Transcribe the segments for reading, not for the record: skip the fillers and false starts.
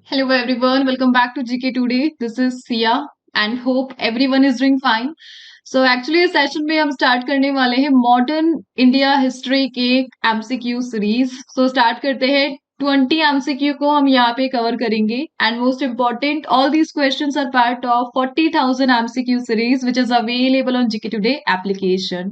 Hello everyone, welcome back to GK Today. This is Sia and hope everyone is doing fine. So actually इस session में हम start करने वाले हैं modern India history के MCQ series. So start करते हैं. 20 एमसीक्यू को हम यहाँ पे कवर करेंगे and most important all these questions are part of 40,000 MCQ series which is available on GK today application.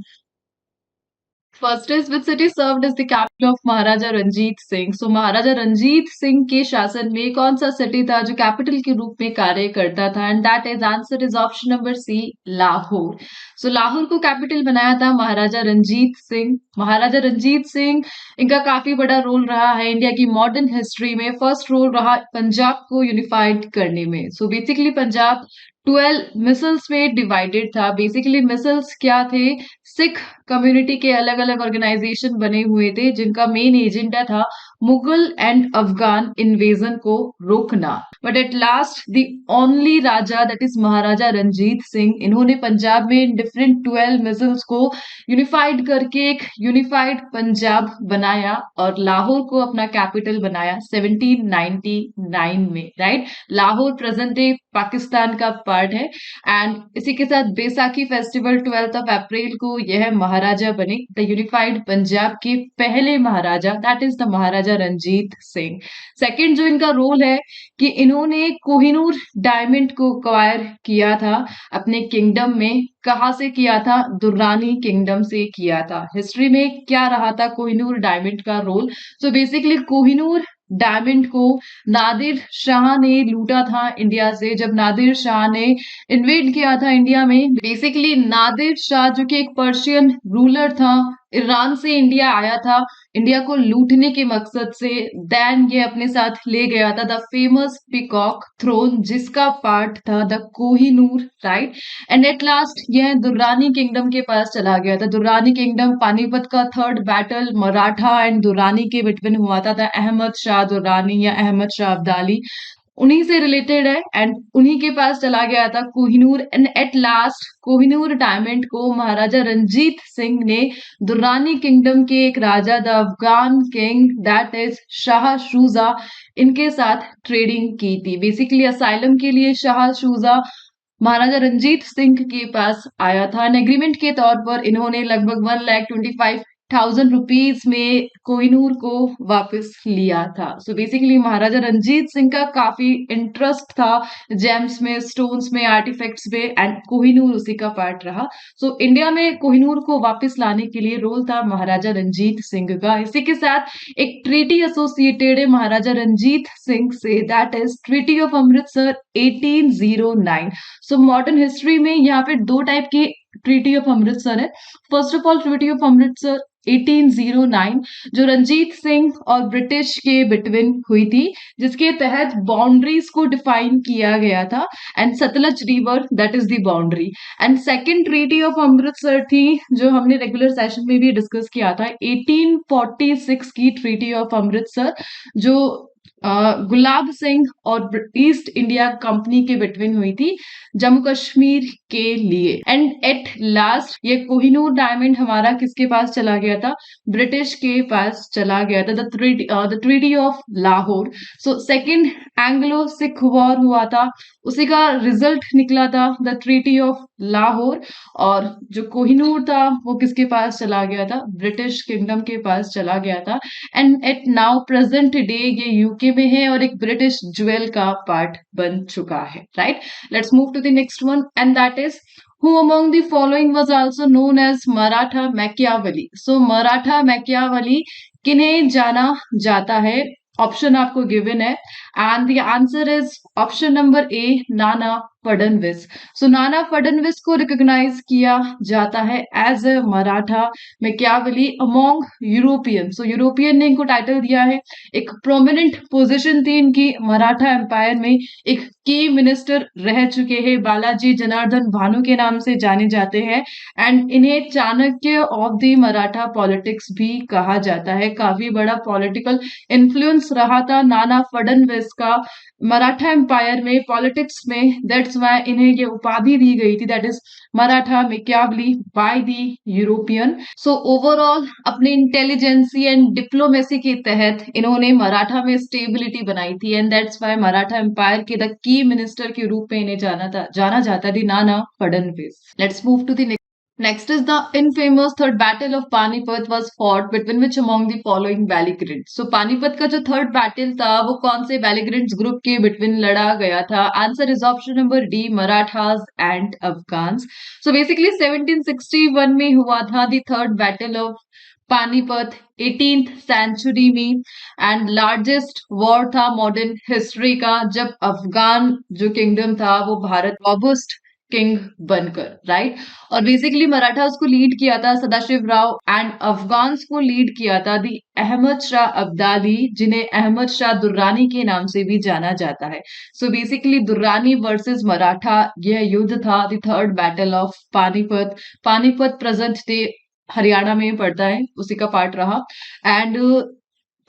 First is which city served as the capital of Maharaja Ranjit Singh. So Maharaja Ranjit Singh के शासन में कौन सा सिटी था जो कैपिटल के रूप में कार्य करता था? And that is answer is option number C, Lahore. So Lahore को कैपिटल बनाया था महाराजा रंजीत सिंह. महाराजा रंजीत सिंह इनका काफी बड़ा रोल रहा है इंडिया की मॉडर्न हिस्ट्री में. फर्स्ट रोल रहा पंजाब को यूनिफाइड करने में. सो बेसिकली पंजाब 12 मिसल्स में डिवाइडेड था. बेसिकली मिसल्स क्या थे? सिख कम्युनिटी के अलग अलग ऑर्गेनाइजेशन बने हुए थे जिनका मेन एजेंडा था मुगल एंड अफगान इन्वेजन को रोकना. But at last the only raja that is Maharaja Ranjit Singh, इन्होंने पंजाब में डिफरेंट 12 मिसल्स को यूनिफाइड करके एक यूनिफाइड पंजाब बनाया और लाहौर को अपना कैपिटल बनाया 1799 में. Right, Lahore present day Pakistan का पार्ट है. एंड इसी के साथ बैसाखी फेस्टिवल 12 अप्रैल को यह महाराजा बने द यूनिफाइड पंजाब के पहले Maharaja, that is the Maharaja Ranjit Singh. Second जो इनका रोल है कि इन्होंने कोहिनूर डायमंड को एक्वायर किया था अपने किंगडम में. कहाँ से किया था? दुर्रानी किंगडम से किया था. हिस्ट्री में क्या रहा था कोहिनूर डायमंड का role? So basically Kohinoor diamond को नादिर शाह ने लूटा था इंडिया से. जब नादिर शाह ने इन्वेड किया था इंडिया में, बेसिकली नादिर शाह जो कि एक पर्शियन रूलर था, ईरान से इंडिया आया था इंडिया को लूटने के मकसद से. देन ये अपने साथ ले गया था द फेमस पीकॉक थ्रोन जिसका पार्ट था the Kohinoor. Right, and at last यह दुर्रानी किंगडम के पास चला गया था. दुर्रानी किंगडम पानीपत का third battle Maratha and Durrani के बिटवीन हुआ था. अहमद शाह दुर्रानी या अहमद शाह अब्दाली उन्हीं से रिलेटेड है एंड उन्हीं के पास चला गया था Kohinoor. And at last Kohinoor diamond को महाराजा रंजीत सिंह ने दुर्रानी किंगडम के एक राजा the Afghan king that is Shah Shuja, इनके साथ ट्रेडिंग की थी. बेसिकली असाइलम के लिए शाह शूजा महाराजा रंजीत सिंह के पास आया था. एग्रीमेंट के तौर पर इन्होंने लगभग 1,25,000 रुपीज में कोहिनूर को वापस लिया था. सो बेसिकली महाराजा रंजीत सिंह का काफी इंटरेस्ट था जेम्स में, स्टोन्स में, आर्टिफैक्ट्स में एंड कोहिनूर उसी का पार्ट रहा. सो इंडिया में कोहिनूर को वापस लाने के लिए रोल था महाराजा रंजीत सिंह का. इसी के साथ एक ट्रीटी एसोसिएटेड है महाराजा रंजीत सिंह से, that is treaty of Amritsar 1809. So modern history में यहाँ पे दो टाइप की ट्रीटी ऑफ अमृतसर है. First of all treaty of Amritsar 1809 जो रंजीत सिंह और ब्रिटिश के बिटवीन हुई थी, जिसके तहत बाउंड्रीज को डिफाइन किया गया था and Sutlej river that is the boundary. And second treaty of Amritsar थी जो हमने रेगुलर सेशन में भी डिस्कस किया था 1846 की ट्रीटी ऑफ अमृतसर जो गुलाब सिंह और ईस्ट इंडिया कंपनी के बिटवीन हुई थी जम्मू कश्मीर के लिए. एंड एट लास्ट ये कोहिनूर डायमंड हमारा किसके पास चला गया था? ब्रिटिश के पास चला गया था, the treaty of Lahore. So second Anglo Sikh war हुआ था, उसी का रिजल्ट निकला था द ट्रीटी ऑफ लाहौर. और जो कोहिनूर था वो किसके पास चला गया था? ब्रिटिश किंगडम के पास चला गया था. And at now present day ये यूके में है और एक ब्रिटिश ज्वेल का पार्ट बन चुका है. Right, let's move to the next one and that is who among the following was also known as Maratha Machiavelli. So Maratha Machiavelli किन्हें जाना जाता है? ऑप्शन आपको गिवन है and the answer is option number ए, नाना फडणवीस. सो नाना फडणवीस को recognise किया जाता है as a Maratha Machiavelli among European. So European ने इनको टाइटल दिया है. एक प्रोमिनेंट पोजीशन थी इनकी मराठा एम्पायर में. एक की मिनिस्टर रह चुके हैं, बालाजी जनार्दन भानु के नाम से जाने जाते हैं एंड इन्हें Chanakya of the Maratha politics भी कहा जाता है. काफी बड़ा पॉलिटिकल इन्फ्लुएंस रहा था नाना फडणवीस का मराठा एम्पायर में, पॉलिटिक्स में. दैट्स दैट्स वाई इन्हें ये उपाधि दी गई थी, that is Maratha Machiavelli by the European. So overall अपने इंटेलिजेंसी एंड डिप्लोमेसी के तहत इन्होंने मराठा में स्टेबिलिटी बनाई थी, and that's why Maratha empire के द की मिनिस्टर के रूप में इन्हें जाना जाता थी, Nana Phadnavis. Let's move to the next is the infamous third battle of Panipat was fought between which among the following belligerents? So Panipat का जो थर्ड बैटल था वो कौन से belligerents ग्रुप के बिटवीन लड़ा गया था? Answer is option number D, Marathas and Afghans. So basically 1761 में हुआ था the third battle of Panipat 18th century में, एंड लार्जेस्ट वॉर था मॉडर्न हिस्ट्री का, जब अफगान जो किंगडम था वो भारत रॉबस्ट किंग बनकर, राइट। और बेसिकली मराठास को लीड किया था सदाशिव राव एंड अफगान्स को लीड किया था दी अहमद शाह अब्दाली, जिन्हें अहमद शाह दुर्रानी के नाम से भी जाना जाता है। So basically Durrani versus Maratha यह युद्ध था the third battle of Panipat. Panipat present day Haryana में पड़ता है, उसी का पार्ट रहा। एंड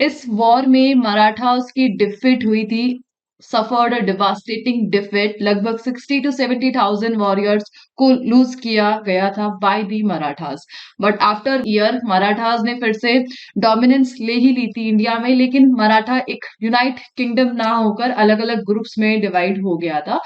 इस वॉर में मराठास की डिफीट हुई थी, सफर्ड अ डिवास्टेटिंग डिफीट। लगभग 60 to 70,000 वॉरियर्स को लूज किया गया था by the Marathas. But after year Marathas ने फिर से डोमिनेंस ले ही ली थी इंडिया में, लेकिन मराठा एक यूनाइट किंगडम ना होकर अलग अलग ग्रुप्स में डिवाइड हो गया था।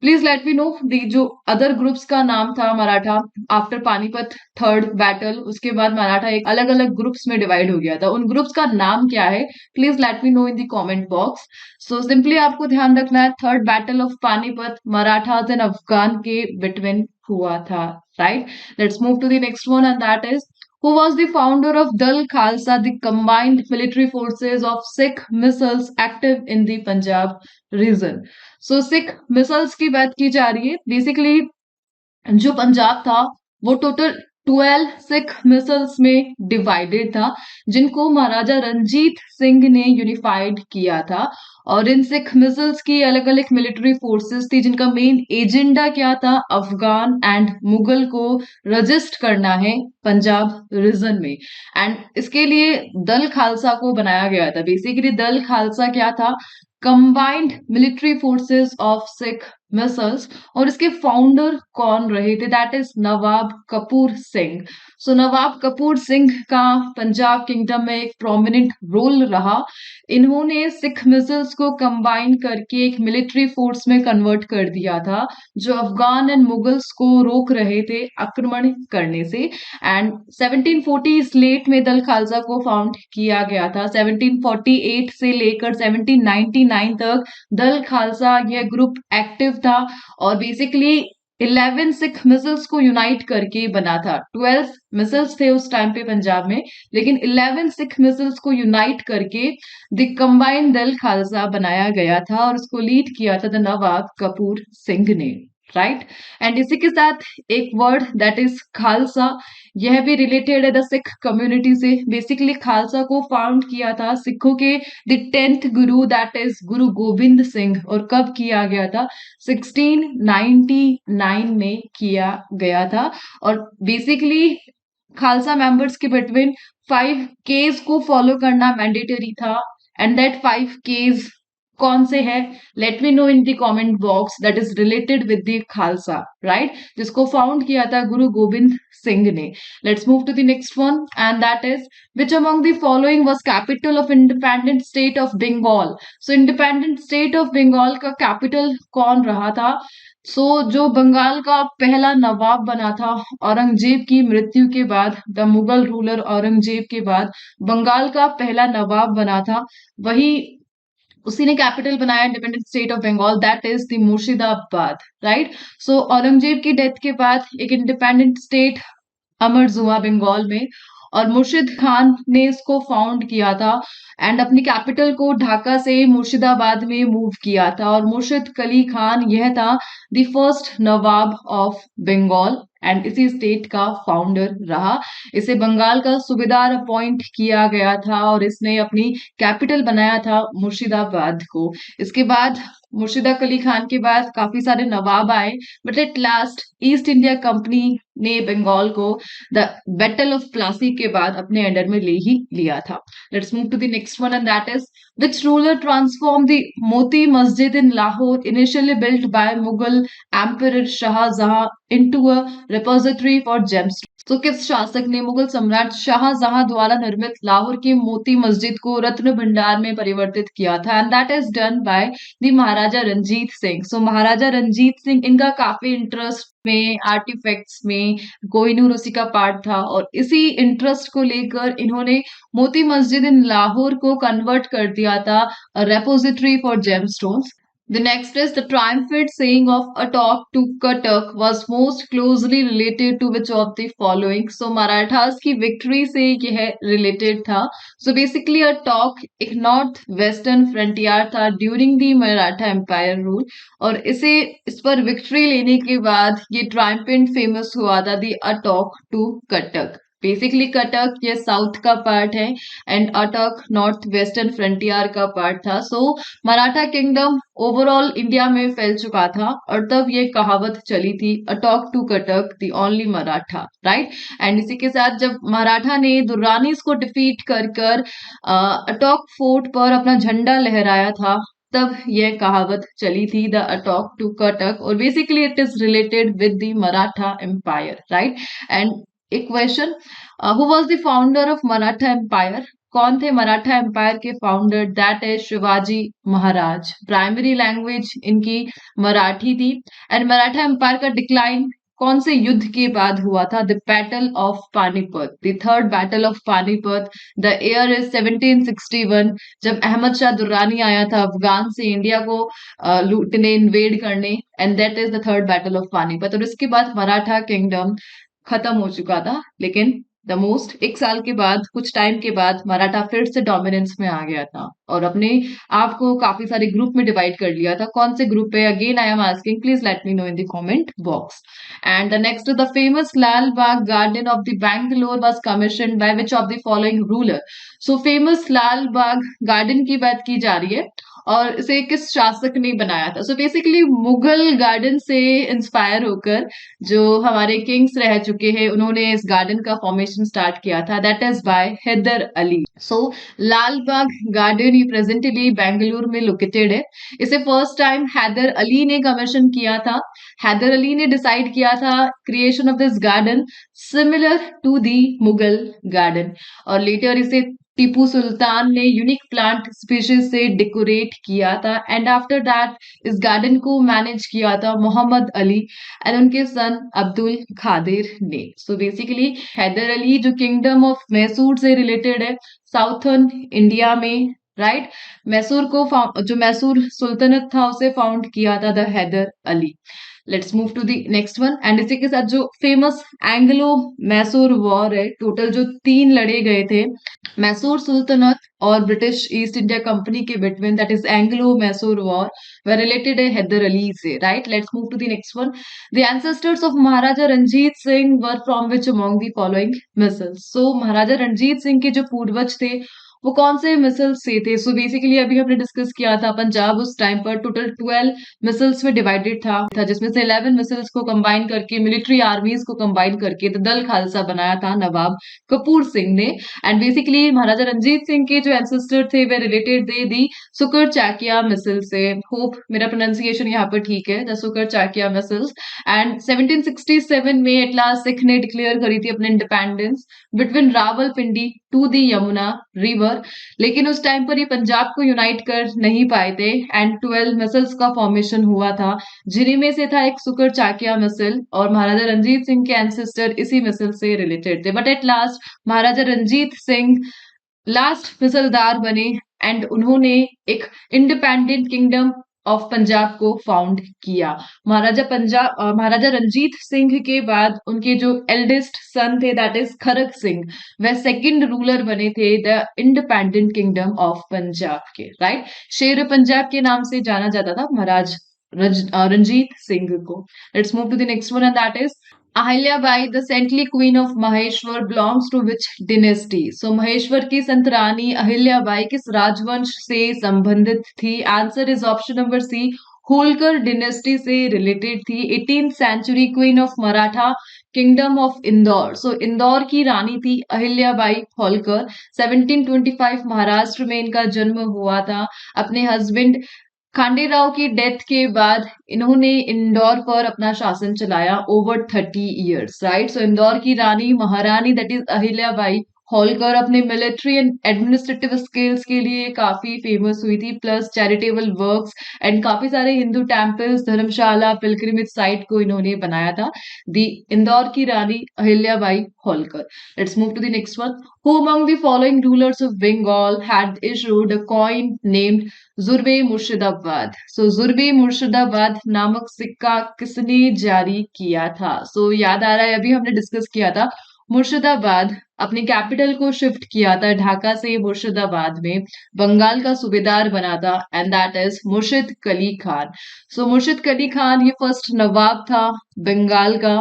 Please let me know the जो अदर ग्रुप्स का नाम था Maratha after Panipat third battle, उसके बाद मराठा एक अलग अलग ग्रुप्स में डिवाइड हो गया था, उन ग्रुप्स का नाम क्या है? Please let me know in the comment box. So simply आपको ध्यान रखना है third battle of Panipat Marathas and Afghan के बिटवीन हुआ था, right. Let's move to the next one and that is who was the founder of Dal Khalsa, the combined military forces of Sikh missiles active in the Punjab region. So Sikh missiles की बात की जा रही है। Basically जो पंजाब था वो total 12 Sikh micelles में डिवाइडेड था, जिनको महाराजा रंजीत सिंह ने यूनिफाइड किया था। और इन सिख मिसल्स की अलग अलग मिलिट्री फोर्सेस थी, जिनका मेन एजेंडा क्या था? अफगान एंड मुगल को रजिस्ट करना है पंजाब रीजन में। एंड इसके लिए दल खालसा को बनाया गया था। बेसिकली दल खालसा क्या था? Combined military forces of Sikh micelles. और इसके फाउंडर कौन रहे थे? दैट इज नवाब कपूर सिंह। सो नवाब कपूर सिंह का पंजाब किंगडम में एक प्रोमिनेंट रोल रहा। इन्होंने सिख मिसल्स को कंबाइन करके एक मिलिट्री फोर्स में कन्वर्ट कर दिया था, जो अफगान एंड मुगल्स को रोक रहे थे आक्रमण करने से। एंड 1740 लेट में दल खालसा को फाउंड किया गया था। 1748 से लेकर 1799 तक दल खालसा यह ग्रुप एक्टिव था, और बेसिकली 11 सिख मिसल्स को यूनाइट करके बना था। 12 मिसल्स थे उस टाइम पे पंजाब में, लेकिन 11 सिख मिसल्स को यूनाइट करके द कंबाइंड दल खालसा बनाया गया था, और उसको लीड किया था द नवाब कपूर सिंह ने, राइट। एंड इसी के साथ एक वर्ड दैट इज खालसा, यह भी रिलेटेड है द सिख कम्युनिटी से। बेसिकली खालसा को फाउंड किया था सिखों के the 10th Guru that is गुरु गोविंद सिंह। और कब किया गया था? 1699 में किया गया था। और बेसिकली खालसा मेंबर्स के बिटवीन 5 केज को फॉलो करना मैंडेटरी था, एंड दैट 5 केज कौन से है? Let me know in the comment box that is related with the Khalsa, right, जिसको फाउंड किया था गुरु गोविंद सिंह ने। Let's move to the next one and that is which among the following was capital of independent state of Bengal? So independent state of Bengal का capital कौन रहा था? जो बंगाल का पहला नवाब बना था औरंगजेब की मृत्यु के बाद, द मुगल रूलर औरंगजेब के बाद बंगाल का पहला नवाब बना था, वही उसी ने कैपिटल बनाया independent state of Bengal, that is the Murshidabad, right. So Aurangzeb की डेथ के बाद एक इंडिपेंडेंट स्टेट अमर्ज हुआ बंगाल में, और मुर्शिद खान ने इसको फाउंड किया था, एंड अपनी कैपिटल को ढाका से मुर्शिदाबाद में मूव किया था। और मुर्शिद कली खान यह था the first Nawab of Bengal, and इसी स्टेट का फाउंडर रहा। इसे बंगाल का सूबेदार अपॉइंट किया गया था और इसने अपनी कैपिटल बनाया था मुर्शिदाबाद को। इसके बाद मुर्शिदा अली खान के बाद काफी सारे नवाब आए, but at last east India company ने बंगाल को द बैटल ऑफ प्लासी के बाद अपने अंडर में ले ही लिया था। Let's move to the next one and that is which ruler transformed the Moti Masjid in Lahore, initially built by Mughal Emperor Shah Jahan, into a repository for gemstones? तो किस शासक ने मुगल सम्राट शाहजहां द्वारा निर्मित लाहौर की मोती मस्जिद को रत्न भंडार में परिवर्तित किया था? And that is done by the Maharaja Ranjit Singh. So Maharaja Ranjit Singh, इनका काफी इंटरेस्ट में, आर्टिफैक्ट्स में, कोहिनूर उसी का पार्ट था और इसी इंटरेस्ट को लेकर इन्होंने मोती मस्जिद इन लाहौर को कन्वर्ट कर दिया था repository for gemstones. The next is the triumphant saying of Atok to Katak was most closely related to which of the following? So Marathas की विक्ट्री से यह रिलेटेड था। So basically Atok एक नॉर्थ वेस्टर्न फ्रंटियर था during the Maratha empire rule और इस पर victory लेने के बाद ये ट्रायम्फेंट फेमस हुआ था दी अटॉक टू कटक। बेसिकली कटक ये साउथ का पार्ट है एंड अटक नॉर्थ वेस्टर्न फ्रंटियर का पार्ट था। सो मराठा किंगडम ओवरऑल इंडिया में फैल चुका था और तब ये कहावत चली थी Attock to Cuttack the only Maratha, right. And इसी के साथ जब मराठा ने दुर्रानीस को डिफीट कर अटॉक फोर्ट पर अपना झंडा लहराया था, तब यह कहावत चली थी द अटॉक टू कटक और basically it is related with the Maratha empire, right. And एक question, who was the founder of Maratha empire? कौन थे मराठा एम्पायर के founder? That is Shivaji Maharaj. Primary language इनकी मराठी थी एंड मराठा एम्पायर का डिक्लाइन कौन से युद्ध के बाद हुआ था? The battle of Panipat, the third battle of Panipat. The year is 1761 जब अहमद शाह दुर्रानी आया था अफगान से इंडिया को लूटने, इन्वेड करने, and that is the third battle of Panipat. और इसके बाद मराठा किंगडम खत्म हो चुका था, लेकिन द मोस्ट एक साल के बाद, कुछ टाइम के बाद मराठा फिर से डोमिनेंस में आ गया था और अपने आप को काफी सारे ग्रुप में डिवाइड कर लिया था। कौन से ग्रुप है? Again I am asking, please let me know in the comment box. And the next, the famous Lal Bagh garden of the Bangalore was commissioned by which of the following ruler? So famous Lal Bagh garden की बात की जा रही है और इसे किस शासक ने बनाया था? सो बेसिकली मुगल गार्डन से इंस्पायर होकर जो हमारे किंग्स रह चुके हैं उन्होंने इस गार्डन का फॉर्मेशन स्टार्ट किया था, that is by Hyder Ali. So Lal Bagh garden ही प्रेजेंटली बेंगलुरु में लोकेटेड है। इसे फर्स्ट टाइम हैदर अली ने कमीशन किया था। हैदर अली ने डिसाइड किया था creation of this garden similar to the Mughal garden और लेटर इसे टीपू सुल्तान ने यूनिक प्लांट स्पीशीज से डेकोरेट किया था एंड आफ्टर दैट इस गार्डन को मैनेज किया था मोहम्मद अली एंड उनके सन अब्दुल खादिर ने। सो बेसिकली हैदर अली जो किंगडम ऑफ मैसूर से रिलेटेड है साउथर्न इंडिया में, राइट। मैसूर को जो मैसूर सुल्तनत था उसे फाउंड किया था the Hyder Ali. Let's move to the next one and इसी के साथ जो फेमस एंग्लो मैसूर वॉर है, टोटल जो 3 लड़े गए थे मैसूर सुल्तनत और ब्रिटिश ईस्ट इंडिया कंपनी के between, that is Anglo Mysore war, were related है हैदर अली से, right. Let's move to the next one. The ancestors of Maharaja Ranjit Singh were from which among the following misls? So Maharaja Ranjit Singh के जो पूर्वज थे वो कौन से मिसल्स से थे? सो बेसिकली अभी हमने डिस्कस किया था पंजाब उस टाइम पर टोटल 12 मिसल्स में डिवाइडेड था जिसमें से 11 मिसल्स को कंबाइन करके मिलिट्री आर्मीज को कंबाइन करके तो दल खालसा बनाया था नवाब कपूर सिंह ने। एंड बेसिकली महाराजा रंजीत सिंह के जो एंसेस्टर थे वे रिलेटेड थे दी सुकर चाकिया मिसल से। होप मेरा प्रोनाउंसिएशन यहाँ पर ठीक है, द सुकर चाकिया मिसल्स। एंड 1767 में एट लास्ट सिख ने डिक्लेयर करी थी अपने independence between Rawalpindi to the Yamuna river, लेकिन उस टाइम पर ये पंजाब को यूनाइट कर नहीं पाए थे एंड 12 मिसल्स का फॉर्मेशन हुआ था जिन्हीं में से था एक सुकर चाकिया मिसल और महाराजा रंजीत सिंह के एंसेस्टर इसी मिसल से रिलेटेड थे। But at last Maharaja Ranjit Singh last misldar बने एंड उन्होंने एक इंडिपेंडेंट किंगडम ऑफ पंजाब को फाउंड किया। महाराजा रंजीत सिंह के बाद उनके जो एल्डेस्ट सन थे दैट इज खरक सिंह, वह सेकंड रूलर बने थे the independent kingdom of Punjab के, राइट। शेर पंजाब के नाम से जाना जाता था महाराज रंजीत सिंह को। Let's move to the next one and that is Ahilyabai, the saintly queen of Maheshwar, belongs to which dynasty? So Maheshwar की संत रानी अहिल्याबाई किस राजवंश से संबंधित थी? Answer is option number C, Holkar dynasty से रिलेटेड थी। 18th century queen of Maratha kingdom of Indore. So Indore की रानी थी अहिल्याबाई होलकर। 1725 महाराष्ट्र में इनका जन्म हुआ था। अपने हस्बैंड खांडेराव की डेथ के बाद इन्होंने इंदौर पर अपना शासन चलाया ओवर 30 years, राइट। सो इंदौर की रानी महारानी दैट इज अहिल्याबाई होलकर अपने मिलिट्री एंड एडमिनिस्ट्रेटिव स्किल्स के लिए काफी फेमस हुई थी, प्लस चैरिटेबल वर्क्स एंड काफी सारे Hindu temples, dharamshala, pilgrimage site को इन्होंने बनाया था। दी इंदौर की रानी Ahilyabai Holkar. Let's move to the next one. Who among the following rulers of Bengal had issued a coin named Zurbe Murshidabad? So Zurbe Murshidabad नामक सिक्का किसने जारी किया था? सो याद आ रहा है, अभी हमने डिस्कस किया था, मुर्शिदाबाद अपनी कैपिटल को शिफ्ट किया था ढाका से मुर्शिदाबाद में, बंगाल का सूबेदार बना था एंड दैट इज मुर्शिद कली खान। सो मुर्शिद कली खान ये फर्स्ट नवाब था बंगाल का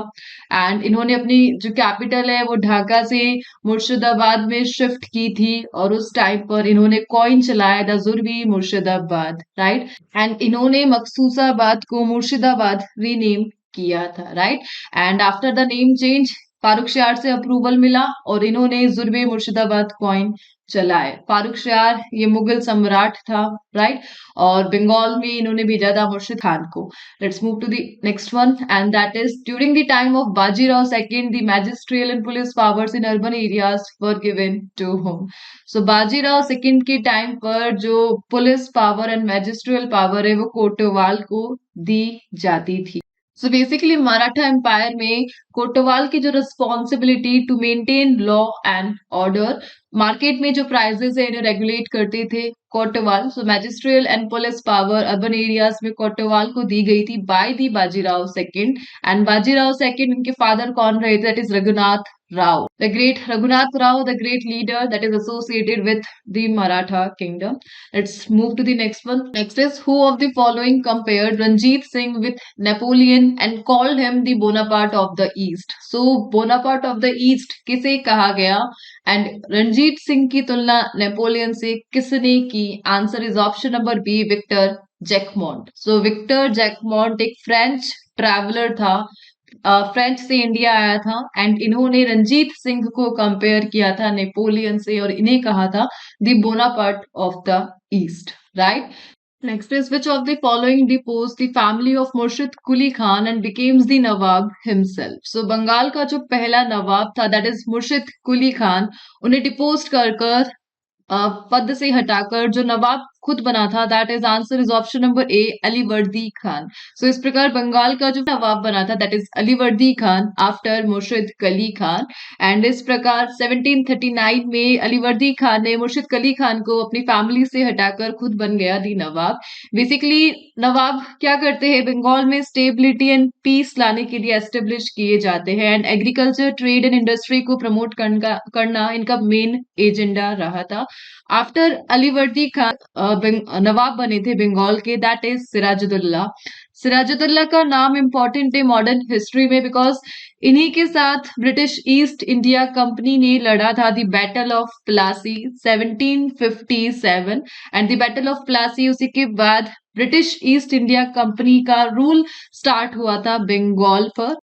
एंड इन्होंने अपनी जो कैपिटल है वो ढाका से मुर्शिदाबाद में शिफ्ट की थी और उस टाइम पर इन्होंने कॉइन चलाया था जुर्बी मुर्शिदाबाद, राइट। एंड इन्होंने मकसूसाबाद को मुर्शिदाबाद रीनेम किया था, right. And after the name change Farooq शार से अप्रूवल मिला और इन्होंने जुर्बे मुर्शिदाबाद कॉइन चलाए। फारूक शार ये मुगल सम्राट था, राइट। और बंगाल में इन्होंने भेजा था मुर्शिद खान को। Let's move to the next one and that is during the time of Bajirao second the magisterial and police powers in urban areas were given to whom? So Bajirao second के टाइम पर जो police power and magisterial power है वो कोटवाल को दी जाती थी। So basically Maratha empire में कोटवाल की जो responsibility to maintain law and order, market में जो प्राइजेस है इन्हें रेगुलेट करते थे Kotwal. So magisterial and police power urban areas में कोटवाल को दी गई थी by the Bajirao second. And Bajirao second इनके फादर कौन रहे थे? That is Raghunath Rao, the great Raghunath Rao, the great leader that is associated with the Maratha kingdom. Let's move to the next one. Next is, who of the following compared Ranjit Singh with Napoleon and called him the Bonaparte of the East? So Bonaparte of the East किसे कहा गया and Ranjit Singh की तुलना Napoleon से किसने की? Answer is option number B, Victor Jacquemont. So Victor Jacquemont एक French traveller था, फ्रेंच से इंडिया आया था एंड इन्होंने रंजीत सिंह को कंपेयर किया था नेपोलियन से और इन्हें कहा था the Bonaparte of the East, right. Next is which of the following depose the family of Murshid Quli Khan and becomes the Nawab himself? So Bengal का जो पहला नवाब था दैट इज मुर्शिद कुली खान, उन्हें डिपोज कर पद से हटाकर जो नवाब खुद बना था that is answer is option number A, Alivardi Khan. So इस प्रकार बंगाल का जो नवाब बना था that is Alivardi Khan after Murshid Quli Khan. And इस प्रकार 1739 में अलीवर्दी खान ने मुर्शिद कली खान को अपनी फैमिली से हटाकर खुद बन गया दी नवाब। बेसिकली नवाब क्या करते हैं? बंगाल में स्टेबिलिटी एंड पीस लाने के लिए एस्टेब्लिश किए जाते हैं and agriculture, trade and industry को प्रमोट करना इनका मेन एजेंडा रहा था। आफ्टर अलीवर्दी खान नवाब बने थे बंगाल के दैट इज सिराजुद्दौला। सिराजुद्दौला का नाम इंपॉर्टेंट है मॉडर्न हिस्ट्री में बिकॉज इन्हीं के साथ ब्रिटिश ईस्ट इंडिया कंपनी ने लड़ा था the battle of Plassey 1757 and the battle of Plassey उसी के बाद ब्रिटिश ईस्ट इंडिया कंपनी का रूल स्टार्ट हुआ था बंगाल पर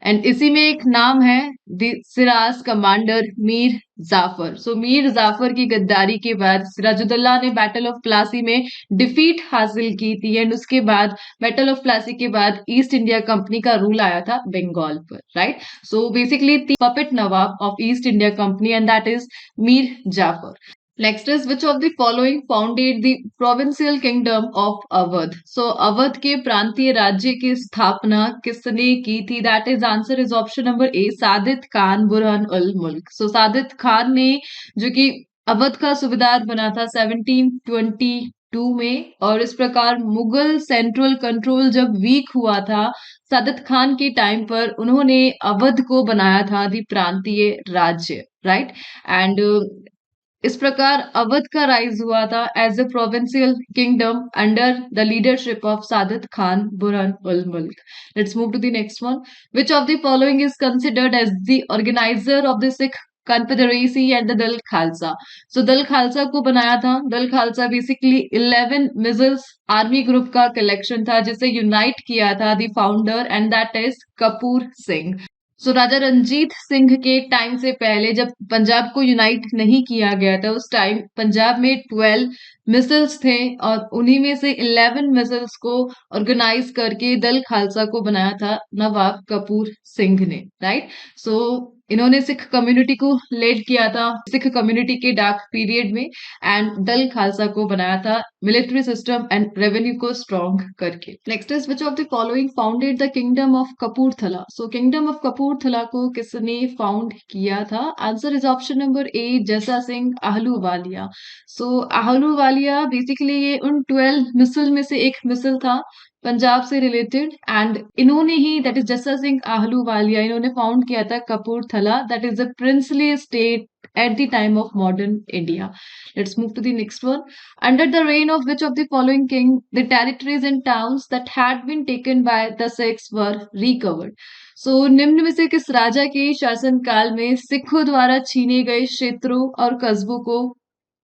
एंड इसी में एक नाम है द सिराज कमांडर मीर जाफर। सो मीर जाफर की गद्दारी के बाद सिराजुद्दौला ने बैटल ऑफ प्लासी में डिफीट हासिल की थी एंड उसके बाद बैटल ऑफ प्लासी के बाद ईस्ट इंडिया कंपनी का रूल आया था बंगाल पर, right. So basically puppet nawab of East India company and that is Mir Jafar. Next is which of the following founded the provincial kingdom of Awadh? So Awadh के प्रांतीय राज्य की स्थापना किसने की थी? That is answer is option number A, Sadit Khan Burhan ul मुल्क। So सादित खान ने जो कि अवध का सूबेदार बना था 1722 में और इस प्रकार मुगल सेंट्रल कंट्रोल जब वीक हुआ था सादित खान के टाइम पर उन्होंने अवध को बनाया था दी प्रांतीय राज्य, राइट। एंड इस प्रकार अवध का राइज हुआ था as a provincial kingdom under the leadership of Saadat Khan Burhan ul Mulk. Let's move to the next one. Which of the following is considered as the organizer of the Sikh Confederacy and the Dal Khalsa? So Dal Khalsa को बनाया था. Dal Khalsa basically 11 misls army group का collection था जिसे unite किया था the founder and that is Kapur Singh. So Raja Ranjit Singh के time से पहले जब पंजाब को यूनाइट नहीं किया गया था उस टाइम पंजाब में 12 मिसल्स थे और उन्हीं में से 11 मिसल्स को ऑर्गेनाइज करके दल खालसा को बनाया था नवाब कपूर सिंह ने. राइट. सो इन्होंने सिख कम्युनिटी को लीड किया था सिख कम्युनिटी के डार्क पीरियड में एंड दल खालसा को बनाया था मिलिट्री सिस्टम एंड रेवेन्यू को स्ट्रॉन्ग करके. Next is which of the following founded the kingdom of Kapurthala? So kingdom of Kapurthala को किसने फाउंड किया था? आंसर इज ऑप्शन नंबर ए, जसा सिंह आहलूवालिया. सो आहलूवालिया बेसिकली ये उन 12 मिसल में से एक मिसल था पंजाब से रिलेटेड एंड इन्होंने ही दैट इज जस्सा सिंह आहलूवालिया इन्होंने फाउंड किया था Kapurthala that is a princely state at the time of modern India. Let's move to the next one. Under the reign of which of the following king the territories and towns that had been taken by the Sikhs were recovered? So निम्न में से किस राजा के शासन काल में सिखों द्वारा छीने गए क्षेत्रों और कस्बों को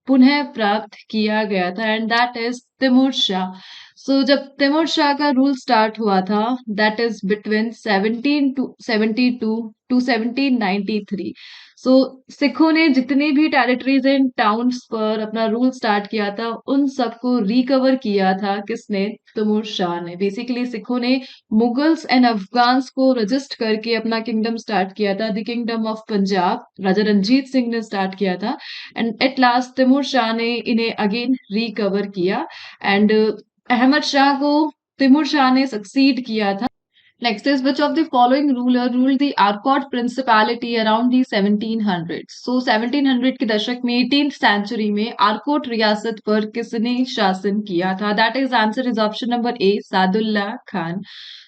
पुनः प्राप्त किया गया था and that is Timur Shah. So जब तिमूर शाह का रूल स्टार्ट हुआ था दैट इज बिटवीन 1772 टू 1793. सो सिखों ने जितने भी टेरिटरीज एंड टाउन्स पर अपना रूल स्टार्ट किया था उन सबको रिकवर किया था किसने? तिमूर शाह ने. बेसिकली सिखों ने मुगल्स एंड अफगान्स को रजिस्ट करके अपना किंगडम स्टार्ट किया था द किंगडम ऑफ पंजाब राजा रंजीत सिंह ने स्टार्ट किया था and at last Timur Shah ने इन्हें अगेन रिकवर किया एंड अहमद शाह को तिमूर शाह ने सक्सीड किया था. Next is which of the following ruler ruled the Arcot Principality around the 1700s? So 1700 के दशक में 18th century में आर्कोट रियासत पर किसने शासन किया था? That is answer is option number A, Sadullah Khan.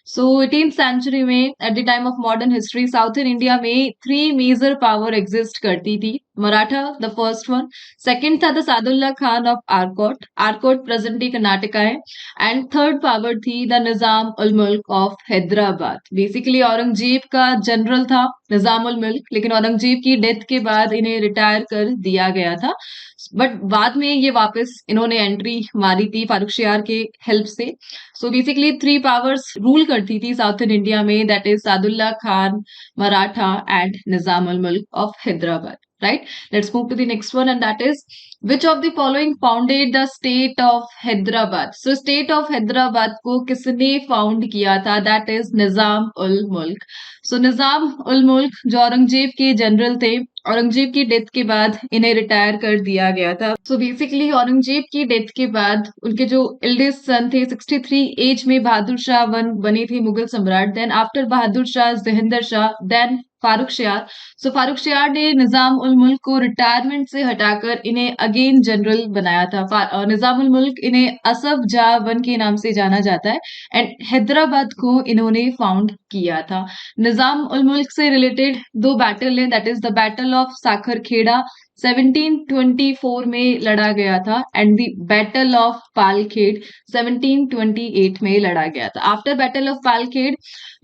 So 18th century में at the time of modern history southern India में 3 मेजर पावर एग्जिस्ट करती थी. Maratha the first one, second था the Sadullah Khan of Arcot. Arcot present day Karnataka है एंड थर्ड पावर थी the Nizam ul Mulk of Hyderabad. Basically Aurangzeb का general था निजाम उल मुल्क लेकिन औरंगजेब की डेथ के बाद इन्हें रिटायर कर दिया गया था बट बाद में ये वापस इन्होंने एंट्री मारी थी फारुखशियार के हेल्प से. सो बेसिकली 3 पावर्स रूल करती थी साउथर्न इंडिया में that is Sadullah Khan, Maratha and Nizam ul Mulk of Hyderabad. Right. Let's move to the next one and that is which of the following founded the state of Hyderabad? So state of Hyderabad को किसने found किया था? That is निजाम उल मुल्क. So निजाम उल मुल्क जो औरंगजेब के general थे औरंगजेब की डेथ के बाद इन्हें रिटायर कर दिया गया था. सो बेसिकली औरंगजेब की डेथ के बाद उनके जो एल्डेस्ट सन थे 63 एज में बहादुर शाह वन बने थे मुगल सम्राट. Then after Bahadur Shah जहिंदर Shah then Farrukhsiyar. सो फारुखशियार ने निजाम उल मुल्क को रिटायरमेंट से हटाकर इन्हें अगेन जनरल बनाया था. निजाम उल मुल्क इन्हें असफ जाह वन के नाम से जाना जाता है एंड हैदराबाद को इन्होंने फाउंड किया था. निजाम उल मुल्क से रिलेटेड 2 बैटल है that is the battle of साखर खेड़ा 1724 में लड़ा गया था and the battle of Palkhed 1728 में लड़ा गया था. आफ्टर बैटल ऑफ पालखेड़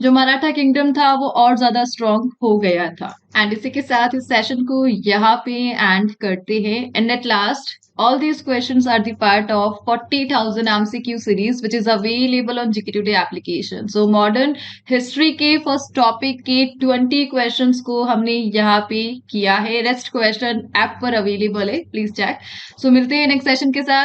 जो मराठा किंगडम था वो और ज्यादा स्ट्रॉन्ग हो गया था. एंड इसी के साथ इस सेशन को यहाँ पे एंड करते हैं and at last all these questions are the part of 40,000 MCQ series which is available on GK Today application. So modern history के first topic के 20 questions को हमने यहाँ पे किया है. रेस्ट क्वेश्चन ऐप पर अवेलेबल है, प्लीज चेक. सो मिलते हैं नेक्स्ट सेशन के साथ.